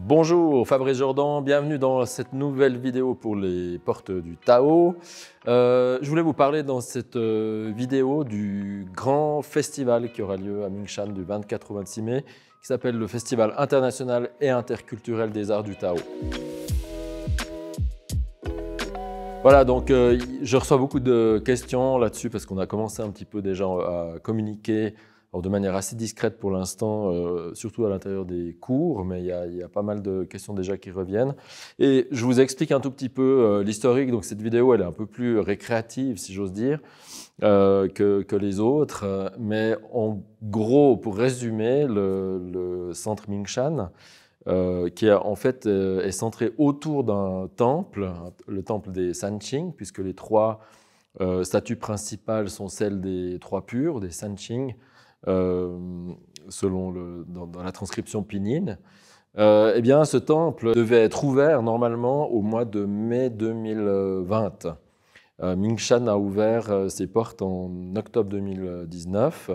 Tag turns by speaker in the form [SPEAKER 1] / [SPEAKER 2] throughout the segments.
[SPEAKER 1] Bonjour, Fabrice Jordan, bienvenue dans cette nouvelle vidéo pour les portes du Tao. Je voulais vous parler dans cette vidéo du grand festival qui aura lieu à Mingshan du 24 au 26 mai, qui s'appelle le Festival international et interculturel des arts du Tao. Voilà, donc je reçois beaucoup de questions là-dessus parce qu'on a commencé un petit peu déjà à communiquer de manière assez discrète pour l'instant, surtout à l'intérieur des cours, mais il y a pas mal de questions déjà qui reviennent. Et je vous explique un tout petit peu l'historique. Donc cette vidéo, elle est un peu plus récréative, si j'ose dire, que les autres. Mais en gros, pour résumer, le centre Mingshan, qui en fait est centré autour d'un temple, le temple des Sanqing, puisque les trois statues principales sont celles des trois purs, des Sanqing, selon dans la transcription pinyin. Eh bien, ce temple devait être ouvert normalement au mois de mai 2020. Mingshan a ouvert ses portes en octobre 2019.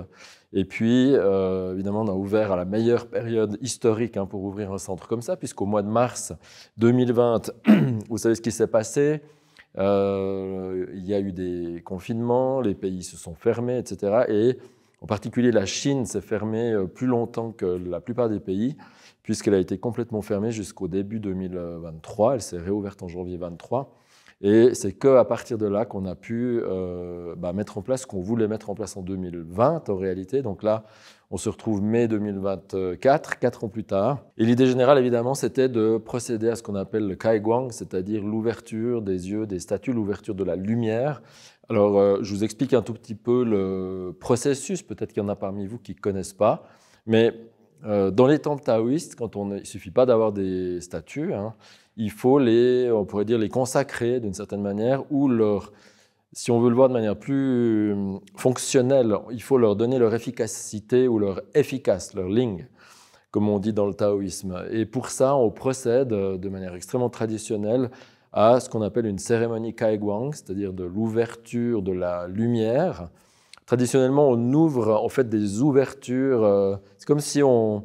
[SPEAKER 1] Et puis, évidemment, on a ouvert à la meilleure période historique pour ouvrir un centre comme ça, puisqu'au mois de mars 2020, vous savez ce qui s'est passé. Il y a eu des confinements, les pays se sont fermés, etc. Et en particulier, la Chine s'est fermée plus longtemps que la plupart des pays, puisqu'elle a été complètement fermée jusqu'au début 2023. Elle s'est réouverte en janvier 2023. Et c'est qu'à partir de là qu'on a pu mettre en place ce qu'on voulait mettre en place en 2020 en réalité. Donc là, on se retrouve mai 2024, 4 ans plus tard. Et l'idée générale, évidemment, c'était de procéder à ce qu'on appelle le Kaiguang, c'est-à-dire l'ouverture des yeux des statues, l'ouverture de la lumière. Alors, je vous explique un tout petit peu le processus. Peut-être qu'il y en a parmi vous qui ne connaissent pas. Mais dans les temples taoïstes, il ne suffit pas d'avoir des statues, il faut on pourrait dire, les consacrer d'une certaine manière, ou si on veut le voir de manière plus fonctionnelle, il faut leur donner leur efficacité ou leur efficace, leur ling, comme on dit dans le taoïsme. Et pour ça, on procède de manière extrêmement traditionnelle à ce qu'on appelle une cérémonie Kaiguang, c'est-à-dire de l'ouverture de la lumière. Traditionnellement, on ouvre en fait des ouvertures, c'est comme si on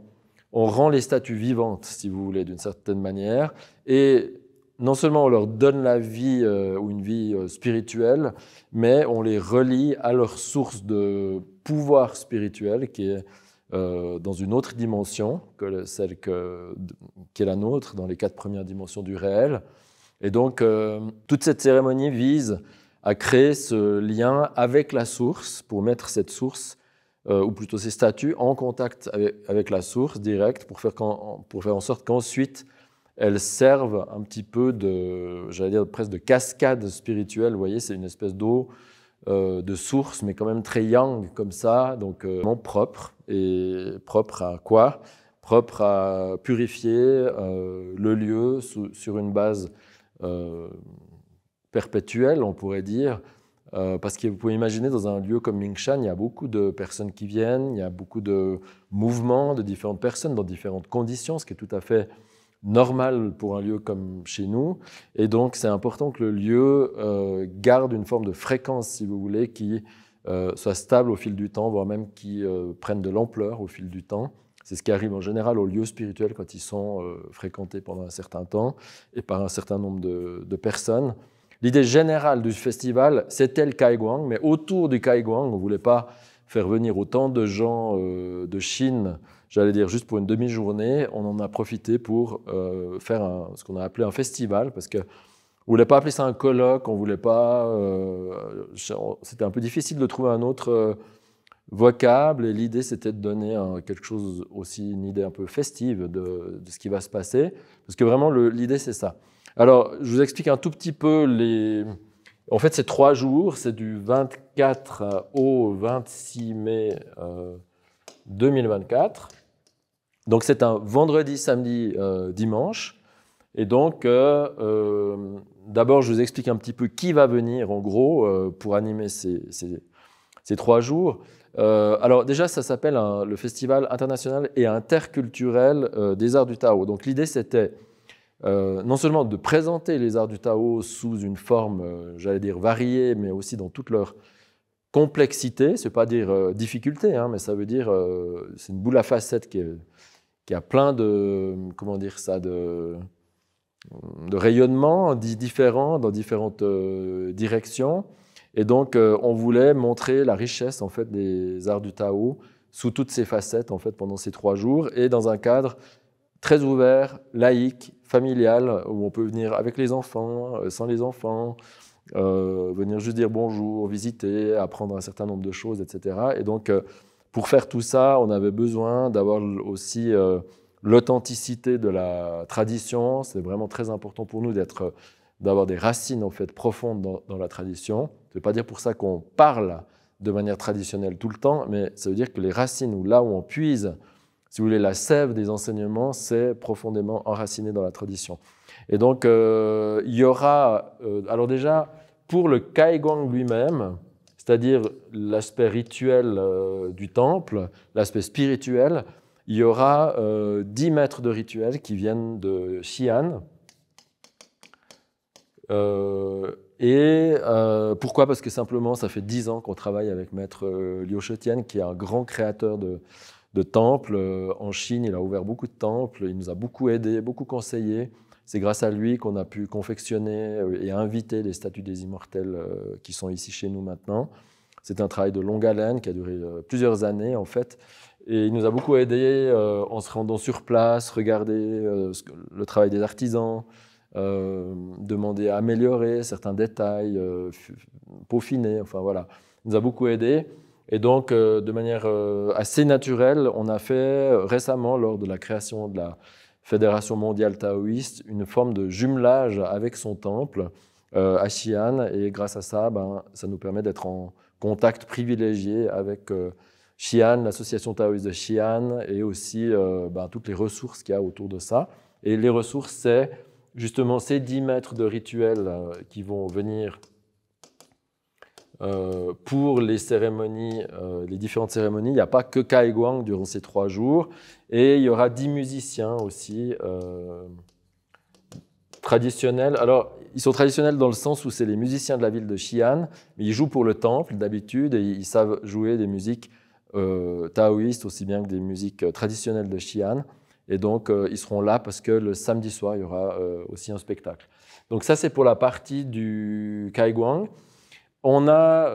[SPEAKER 1] rend les statues vivantes, si vous voulez, d'une certaine manière. Et non seulement on leur donne la vie ou une vie spirituelle, mais on les relie à leur source de pouvoir spirituel qui est dans une autre dimension que celle qui est la nôtre, dans les 4 premières dimensions du réel. Et donc, toute cette cérémonie vise à créer ce lien avec la source pour mettre cette source ou plutôt ces statues en contact avec la source directe pour faire en sorte qu'ensuite elles servent un petit peu j'allais dire presque de cascade spirituelle. Vous voyez, c'est une espèce d'eau de source, mais quand même très yang comme ça, donc propre. Et propre à quoi? Propre à purifier le lieu sur une base perpétuelle, on pourrait dire. Parce que vous pouvez imaginer, dans un lieu comme Mingshan, il y a beaucoup de personnes qui viennent, il y a beaucoup de mouvements de différentes personnes dans différentes conditions, ce qui est tout à fait normal pour un lieu comme chez nous. Et donc, c'est important que le lieu garde une forme de fréquence, si vous voulez, qui soit stable au fil du temps, voire même qui prenne de l'ampleur au fil du temps. C'est ce qui arrive en général aux lieux spirituels quand ils sont fréquentés pendant un certain temps et par un certain nombre de personnes. L'idée générale du festival, c'était le Kaiguang, mais autour du Kaiguang, on ne voulait pas faire venir autant de gens de Chine, j'allais dire juste pour une demi-journée. On en a profité pour faire ce qu'on a appelé un festival, parce qu'on ne voulait pas appeler ça un colloque, on voulait pas. C'était un peu difficile de trouver un autre vocable, et l'idée c'était de donner quelque chose aussi, une idée un peu festive de ce qui va se passer, parce que vraiment l'idée c'est ça. Alors, je vous explique un tout petit peu En fait, c'est 3 jours, c'est du 24 au 26 mai 2024. Donc, c'est un vendredi, samedi, dimanche. Et donc, d'abord, je vous explique un petit peu qui va venir, en gros, pour animer ces 3 jours. Alors, déjà, ça s'appelle le Festival international et interculturel des arts du Tao. Donc, l'idée, c'était non seulement de présenter les arts du Tao sous une forme, j'allais dire variée, mais aussi dans toute leur complexité. Ce n'est pas dire difficulté, mais ça veut dire c'est une boule à facettes qui a plein de, comment dire ça, de rayonnements différents dans différentes directions. Et donc, on voulait montrer la richesse en fait, des arts du Tao sous toutes ses facettes en fait, pendant ces 3 jours et dans un cadre très ouvert, laïque, familial, où on peut venir avec les enfants, sans les enfants, venir juste dire bonjour, visiter, apprendre un certain nombre de choses, etc. Et donc, pour faire tout ça, on avait besoin d'avoir aussi l'authenticité de la tradition. C'est vraiment très important pour nous d'avoir des racines en fait, profondes dans la tradition. Ça ne veut pas dire pour ça qu'on parle de manière traditionnelle tout le temps, mais ça veut dire que les racines, ou là où on puise, si vous voulez, la sève des enseignements, c'est profondément enraciné dans la tradition. Et donc, il y aura, alors déjà, pour le Kaigong lui-même, c'est-à-dire l'aspect rituel du temple, l'aspect spirituel, il y aura 10 maîtres de rituel qui viennent de Xi'an. Pourquoi? Parce que simplement, ça fait 10 ans qu'on travaille avec maître Liu Shetian, qui est un grand créateur de temples. En Chine, il a ouvert beaucoup de temples, il nous a beaucoup aidés, beaucoup conseillés. C'est grâce à lui qu'on a pu confectionner et inviter les statues des immortels qui sont ici chez nous maintenant. C'est un travail de longue haleine qui a duré plusieurs années en fait. Et il nous a beaucoup aidés en se rendant sur place, regarder le travail des artisans, demander à améliorer certains détails, peaufiner, enfin voilà. Il nous a beaucoup aidés. Et donc, de manière assez naturelle, on a fait récemment, lors de la création de la Fédération mondiale taoïste, une forme de jumelage avec son temple à Xi'an. Et grâce à ça, ça nous permet d'être en contact privilégié avec Xi'an, l'association taoïste de Xi'an, et aussi toutes les ressources qu'il y a autour de ça. Et les ressources, c'est justement ces 10 maîtres de rituels qui vont venir pour les cérémonies, les différentes cérémonies. Il n'y a pas que Kaiguang durant ces 3 jours. Et il y aura 10 musiciens aussi traditionnels. Alors, ils sont traditionnels dans le sens où c'est les musiciens de la ville de Xi'an, mais ils jouent pour le temple d'habitude et ils savent jouer des musiques taoïstes aussi bien que des musiques traditionnelles de Xi'an. Et donc, ils seront là parce que le samedi soir, il y aura aussi un spectacle. Donc ça, c'est pour la partie du Kaiguang. On a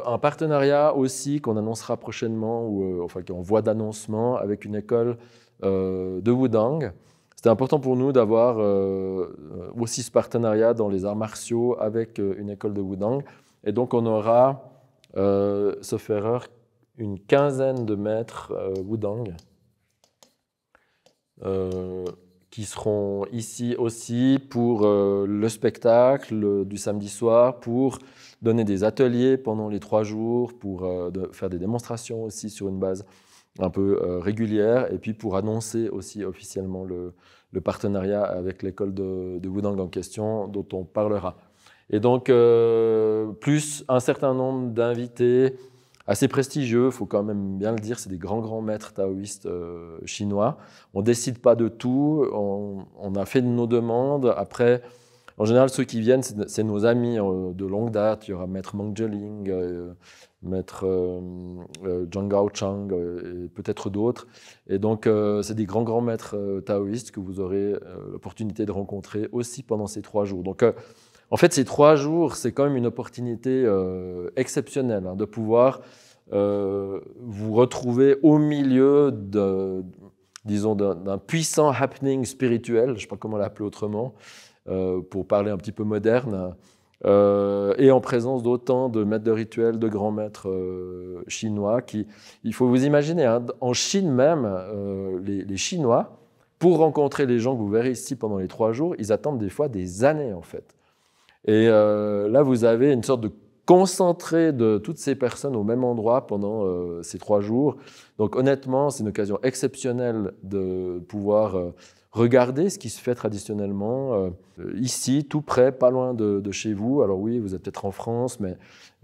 [SPEAKER 1] un partenariat aussi qu'on annoncera prochainement, enfin qui est en voie d'annoncement, avec une école de Wudang. C'était important pour nous d'avoir aussi ce partenariat dans les arts martiaux avec une école de Wudang. Et donc on aura, sauf erreur, une quinzaine de maîtres Wudang qui seront ici aussi pour le spectacle du samedi soir, pour donner des ateliers pendant les 3 jours, pour faire des démonstrations aussi sur une base un peu régulière, et puis pour annoncer aussi officiellement le partenariat avec l'école de Wudang en question, dont on parlera. Et donc, plus un certain nombre d'invités assez prestigieux, il faut quand même bien le dire, c'est des grands maîtres taoïstes chinois. On ne décide pas de tout, on a fait nos demandes. Après, en général, ceux qui viennent, c'est nos amis de longue date. Il y aura maître Meng Zheling, maître Zhang Gaochang et peut-être d'autres. Et donc, c'est des grands maîtres taoïstes que vous aurez l'opportunité de rencontrer aussi pendant ces 3 jours. Donc, en fait, ces 3 jours, c'est quand même une opportunité exceptionnelle de pouvoir vous retrouver au milieu disons, d'un puissant happening spirituel, je ne sais pas comment l'appeler autrement, pour parler un petit peu moderne, et en présence d'autant de maîtres de rituels, de grands maîtres chinois qui, il faut vous imaginer, hein, en Chine même, les Chinois, pour rencontrer les gens que vous verrez ici pendant les 3 jours, ils attendent des fois des années en fait. Et là, vous avez une sorte de concentré de toutes ces personnes au même endroit pendant ces 3 jours. Donc honnêtement, c'est une occasion exceptionnelle de pouvoir regarder ce qui se fait traditionnellement ici, tout près, pas loin de chez vous. Alors oui, vous êtes peut-être en France, mais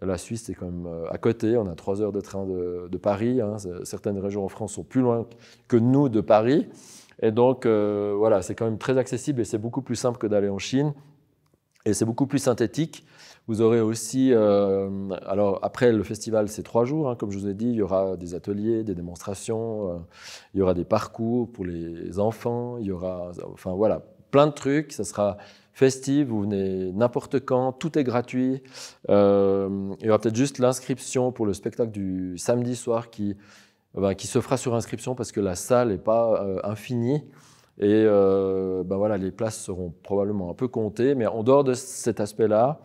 [SPEAKER 1] la Suisse, c'est quand même à côté. On a 3 heures de train de Paris. Hein. Certaines régions en France sont plus loin que nous de Paris. Et donc, voilà, c'est quand même très accessible et c'est beaucoup plus simple que d'aller en Chine. Et c'est beaucoup plus synthétique. Vous aurez aussi, alors après le festival c'est 3 jours, hein, comme je vous ai dit, il y aura des ateliers, des démonstrations, il y aura des parcours pour les enfants, il y aura, enfin voilà, plein de trucs, ça sera festif, vous venez n'importe quand, tout est gratuit. Il y aura peut-être juste l'inscription pour le spectacle du samedi soir qui se fera sur inscription parce que la salle n'est pas infinie. Et voilà, les places seront probablement un peu comptées, mais en dehors de cet aspect-là,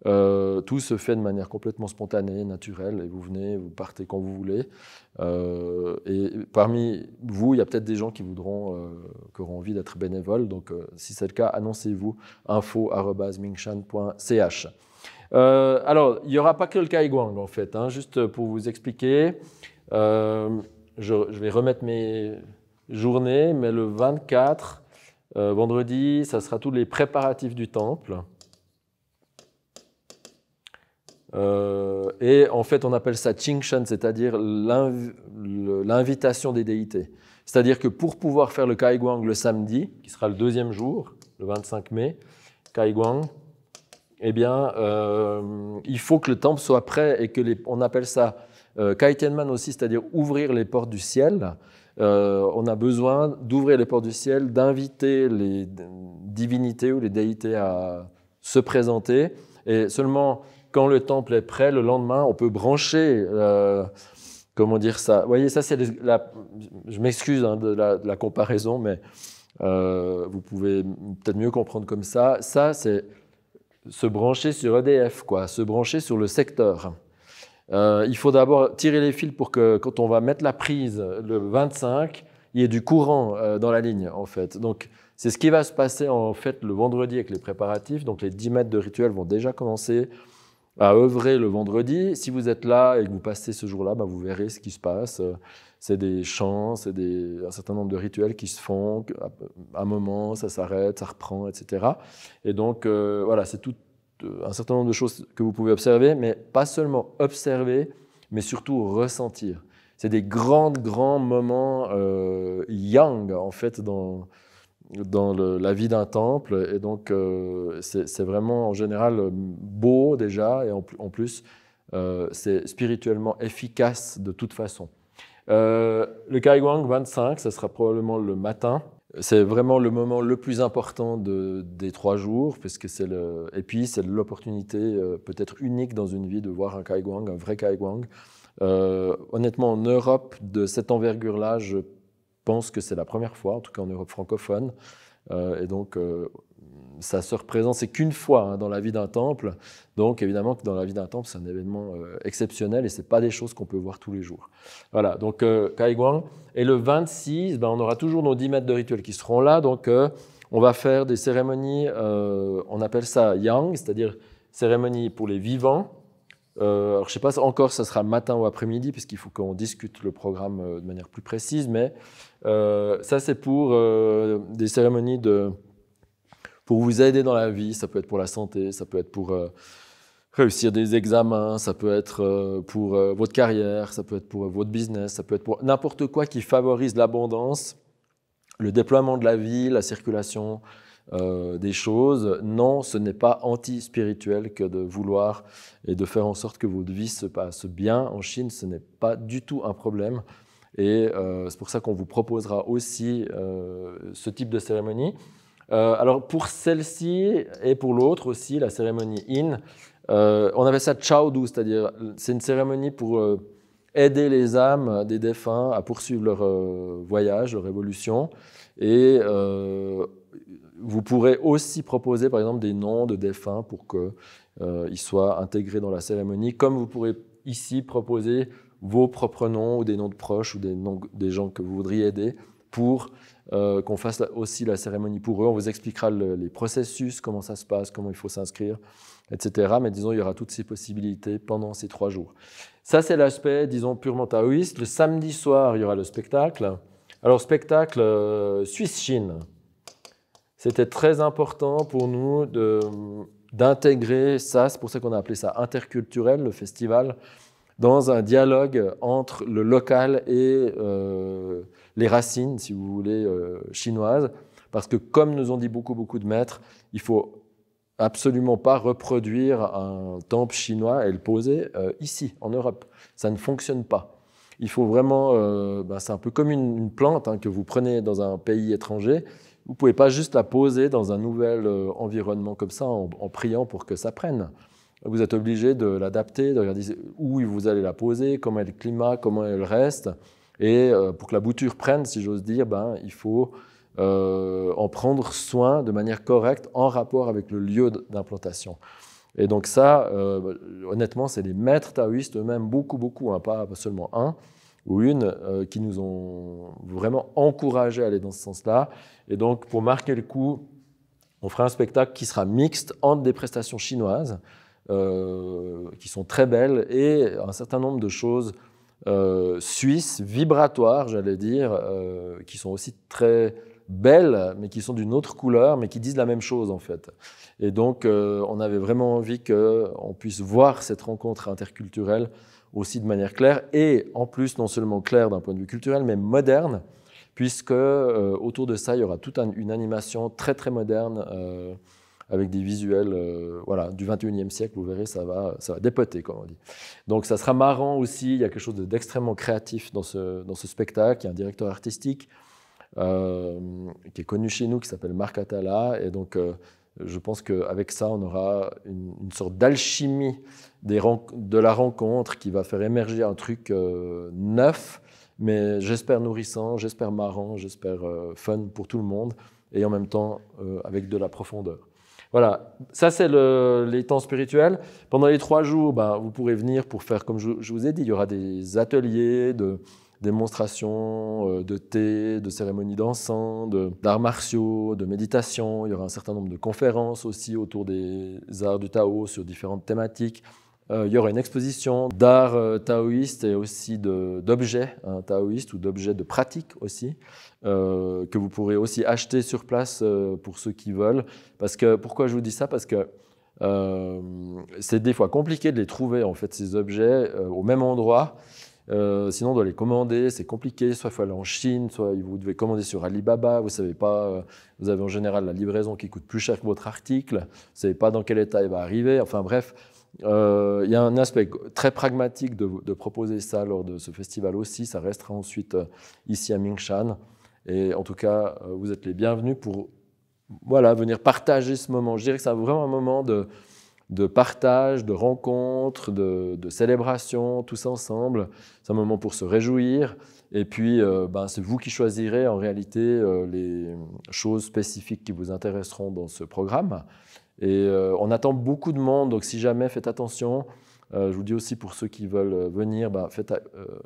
[SPEAKER 1] tout se fait de manière complètement spontanée, naturelle, et vous venez, vous partez quand vous voulez. Et parmi vous, il y a peut-être des gens qui auront envie d'être bénévoles, donc si c'est le cas, annoncez-vous, info@mingshan.ch. Alors, il n'y aura pas que le Kaigwang en fait, hein, juste pour vous expliquer. Je vais remettre mes journées, mais le 24, vendredi, ça sera tous les préparatifs du temple. Et en fait, on appelle ça Qingshan, c'est-à-dire l'invitation des déités. C'est-à-dire que pour pouvoir faire le Kaigwang le samedi, qui sera le 2e jour, le 25 mai, Kaigwang, eh bien, il faut que le temple soit prêt et que on appelle ça Kaitianman aussi, c'est-à-dire ouvrir les portes du ciel. On a besoin d'ouvrir les portes du ciel, d'inviter les divinités ou les déités à se présenter. Et seulement quand le temple est prêt, le lendemain, on peut brancher, comment dire ça. Vous voyez, ça c'est je m'excuse hein, de la comparaison, mais vous pouvez peut-être mieux comprendre comme ça. Ça, c'est se brancher sur EDF, quoi, se brancher sur le secteur. Il faut d'abord tirer les fils pour que quand on va mettre la prise le 25, il y ait du courant dans la ligne, en fait. Donc, c'est ce qui va se passer en fait le vendredi avec les préparatifs. Donc, les 10 mètres de rituel vont déjà commencer à œuvrer le vendredi. Si vous êtes là et que vous passez ce jour-là, vous verrez ce qui se passe. C'est des chants, c'est un certain nombre de rituels qui se font. À un moment, ça s'arrête, ça reprend, etc. Et donc, voilà, c'est tout un certain nombre de choses que vous pouvez observer, mais pas seulement observer, mais surtout ressentir. C'est des grands moments yang, en fait, dans la vie d'un temple. Et donc, c'est vraiment, en général, beau déjà, et en plus, c'est spirituellement efficace de toute façon. Le Kaigwang 25, ça sera probablement le matin. C'est vraiment le moment le plus important des 3 jours, parce que et puis c'est l'opportunité peut-être unique dans une vie de voir un Kaigwang, un vrai Kaigwang. Honnêtement, en Europe, de cette envergure-là, je pense que c'est la première fois, en tout cas en Europe francophone. Et donc, ça se représente, c'est qu'une fois hein, dans la vie d'un temple. Donc, évidemment que dans la vie d'un temple, c'est un événement exceptionnel et ce n'est pas des choses qu'on peut voir tous les jours. Voilà, donc Kaigwang. Et le 26, on aura toujours nos 10 mètres de rituel qui seront là. Donc, on va faire des cérémonies, on appelle ça yang, c'est-à-dire cérémonie pour les vivants. Alors, je ne sais pas encore si ça sera le matin ou après-midi, puisqu'il faut qu'on discute le programme de manière plus précise, mais ça, c'est pour des cérémonies pour vous aider dans la vie. Ça peut être pour la santé, ça peut être pour réussir des examens, ça peut être pour votre carrière, ça peut être pour votre business, ça peut être pour n'importe quoi qui favorise l'abondance, le déploiement de la vie, la circulation des choses. Non, ce n'est pas anti-spirituel que de vouloir et de faire en sorte que votre vie se passe bien en Chine. Ce n'est pas du tout un problème. Et c'est pour ça qu'on vous proposera aussi ce type de cérémonie. Alors pour celle-ci et pour l'autre aussi, la cérémonie In, on appelle ça Chaodu, c'est-à-dire c'est une cérémonie pour aider les âmes des défunts à poursuivre leur voyage, leur évolution. Et vous pourrez aussi proposer par exemple des noms de défunts pour qu'ils soient intégrés dans la cérémonie, comme vous pourrez ici proposer vos propres noms ou des noms de proches ou des noms des gens que vous voudriez aider pour qu'on fasse aussi la cérémonie pour eux. On vous expliquera les processus, comment ça se passe, comment il faut s'inscrire, etc. Mais disons, il y aura toutes ces possibilités pendant ces 3 jours. Ça, c'est l'aspect, disons, purement taoïste. Le samedi soir, il y aura le spectacle. Alors, spectacle Suisse-Chine. C'était très important pour nous d'intégrer ça, c'est pour ça qu'on a appelé ça interculturel, le festival, dans un dialogue entre le local et les racines, si vous voulez, chinoises. Parce que comme nous ont dit beaucoup de maîtres, il faut absolument pas reproduire un temple chinois et le poser ici, en Europe. Ça ne fonctionne pas. Il faut vraiment, c'est un peu comme une plante que vous prenez dans un pays étranger. Vous ne pouvez pas juste la poser dans un nouvel environnement comme ça en priant pour que ça prenne. Vous êtes obligé de l'adapter, de regarder où vous allez la poser, comment est le climat, comment elle reste. Et pour que la bouture prenne, si j'ose dire, il faut en prendre soin de manière correcte en rapport avec le lieu d'implantation. Et donc ça, honnêtement, c'est les maîtres taoïstes eux-mêmes, beaucoup, pas seulement un ou une, qui nous ont vraiment encouragés à aller dans ce sens-là. Et donc, pour marquer le coup, on fera un spectacle qui sera mixte entre des prestations chinoises, qui sont très belles, et un certain nombre de choses suisses, vibratoires, j'allais dire, qui sont aussi très belles, mais qui sont d'une autre couleur, mais qui disent la même chose en fait. Et donc, on avait vraiment envie qu'on puisse voir cette rencontre interculturelle aussi de manière claire, et en plus, non seulement claire d'un point de vue culturel, mais moderne, puisque autour de ça, il y aura toute une animation très très moderne, avec des visuels du 21e siècle, vous verrez, ça va dépoter, comme on dit. Donc ça sera marrant aussi, il y a quelque chose d'extrêmement créatif dans ce spectacle, il y a un directeur artistique qui est connu chez nous, qui s'appelle Marc Atala, et donc je pense qu'avec ça, on aura une sorte d'alchimie de la rencontre qui va faire émerger un truc neuf, mais j'espère nourrissant, j'espère marrant, j'espère fun pour tout le monde, et en même temps avec de la profondeur. Voilà, ça c'est les temps spirituels. Pendant les 3 jours, vous pourrez venir pour faire, comme je vous ai dit, il y aura des ateliers de démonstrations de thé, de cérémonies d'encens, d'arts martiaux, de méditation. Il y aura un certain nombre de conférences aussi autour des arts du Tao sur différentes thématiques. Il y aura une exposition d'art taoïste et aussi d'objets taoïstes ou d'objets de pratique aussi, que vous pourrez aussi acheter sur place pour ceux qui veulent. Pourquoi je vous dis ça? Parce que c'est des fois compliqué de les trouver, en fait, ces objets au même endroit. Sinon, on doit les commander, c'est compliqué. Soit il faut aller en Chine, soit vous devez commander sur Alibaba. Vous savez pas, vous avez en général la livraison qui coûte plus cher que votre article. Vous ne savez pas dans quel état il va arriver. Enfin bref, il y a un aspect très pragmatique de proposer ça lors de ce festival aussi. Ça restera ensuite ici à Mingshan. Et en tout cas, vous êtes les bienvenus pour venir partager ce moment. Je dirais que c'est vraiment un moment de partage, de rencontre, de célébration, tous ensemble. C'est un moment pour se réjouir. Et puis, c'est vous qui choisirez en réalité les choses spécifiques qui vous intéresseront dans ce programme. Et on attend beaucoup de monde, donc si jamais, faites attention. Je vous dis aussi pour ceux qui veulent venir,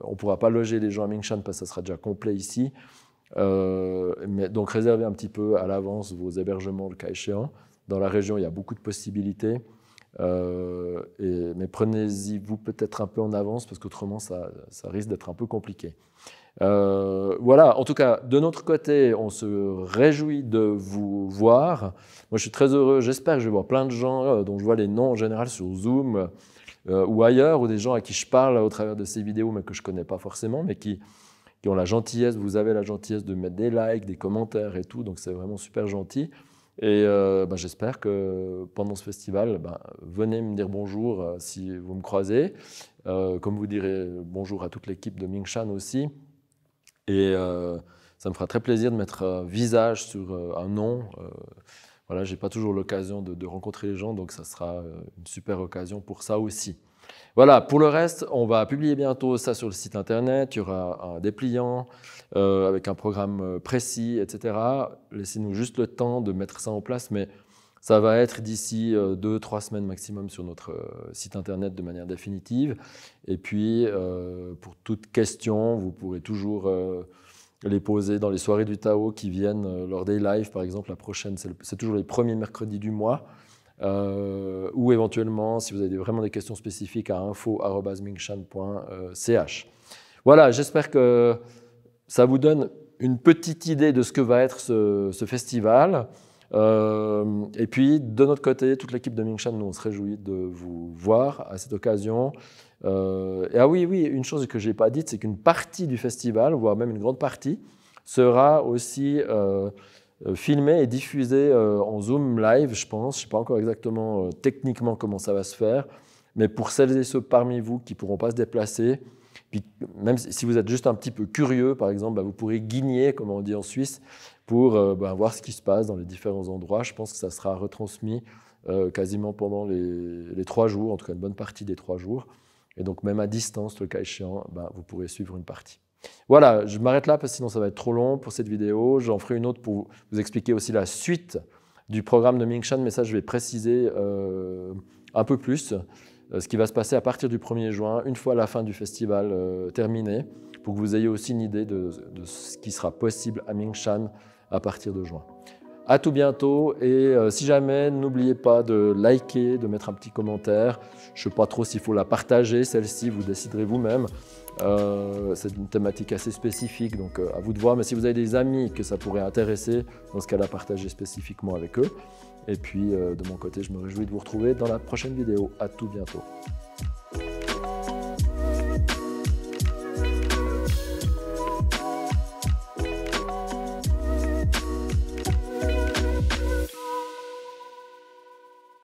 [SPEAKER 1] on ne pourra pas loger les gens à Mingshan parce que ça sera déjà complet ici. Mais donc réservez un petit peu à l'avance vos hébergements le cas échéant. Dans la région, il y a beaucoup de possibilités. Mais prenez-y vous peut-être un peu en avance parce qu'autrement ça risque d'être un peu compliqué. Voilà, en tout cas, de notre côté, on se réjouit de vous voir. Moi, je suis très heureux. J'espère que je vais voir plein de gens dont je vois les noms en général sur Zoom ou ailleurs, ou des gens à qui je parle au travers de ces vidéos, mais que je ne connais pas forcément, mais qui ont la gentillesse, vous avez la gentillesse de mettre des likes, des commentaires et tout, donc c'est vraiment super gentil. Et j'espère que pendant ce festival, venez me dire bonjour si vous me croisez, comme vous direz bonjour à toute l'équipe de Mingshan aussi. Et ça me fera très plaisir de mettre un visage sur un nom. Voilà, je n'ai pas toujours l'occasion de rencontrer les gens, donc ça sera une super occasion pour ça aussi. Voilà, pour le reste, on va publier bientôt ça sur le site internet. Il y aura un dépliant avec un programme précis, etc. Laissez-nous juste le temps de mettre ça en place, mais ça va être d'ici 2-3 semaines maximum sur notre site internet de manière définitive. Et puis, pour toute question, vous pourrez toujours les poser dans les soirées du Tao qui viennent lors des lives. Par exemple, la prochaine, c'est toujours les premiers mercredis du mois. Ou éventuellement, si vous avez vraiment des questions spécifiques, à info@mingshan.ch. Voilà, j'espère que ça vous donne une petite idée de ce que va être ce festival. Et puis, de notre côté, toute l'équipe de Mingshan, nous, on se réjouit de vous voir à cette occasion. Et oui, une chose que je n'ai pas dite, c'est qu'une partie du festival, voire même une grande partie, sera aussi filmé et diffusé en Zoom Live, je pense. Je ne sais pas encore exactement techniquement comment ça va se faire. Mais pour celles et ceux parmi vous qui ne pourront pas se déplacer, puis même si vous êtes juste un petit peu curieux, par exemple, vous pourrez guigner, comme on dit en Suisse, pour voir ce qui se passe dans les différents endroits. Je pense que ça sera retransmis quasiment pendant les 3 jours, en tout cas une bonne partie des 3 jours. Et donc même à distance, le cas échéant, vous pourrez suivre une partie. Voilà, je m'arrête là parce que sinon ça va être trop long pour cette vidéo. J'en ferai une autre pour vous expliquer aussi la suite du programme de Mingshan, mais ça je vais préciser un peu plus ce qui va se passer à partir du 1er juin, une fois la fin du festival terminée, pour que vous ayez aussi une idée de ce qui sera possible à Mingshan à partir de juin. À tout bientôt et si jamais, n'oubliez pas de liker, de mettre un petit commentaire. Je ne sais pas trop s'il faut la partager, celle-ci, vous déciderez vous-même. C'est une thématique assez spécifique, donc à vous de voir. Mais si vous avez des amis que ça pourrait intéresser, dans ce cas-là, partagez spécifiquement avec eux. Et puis, de mon côté, je me réjouis de vous retrouver dans la prochaine vidéo. À tout bientôt.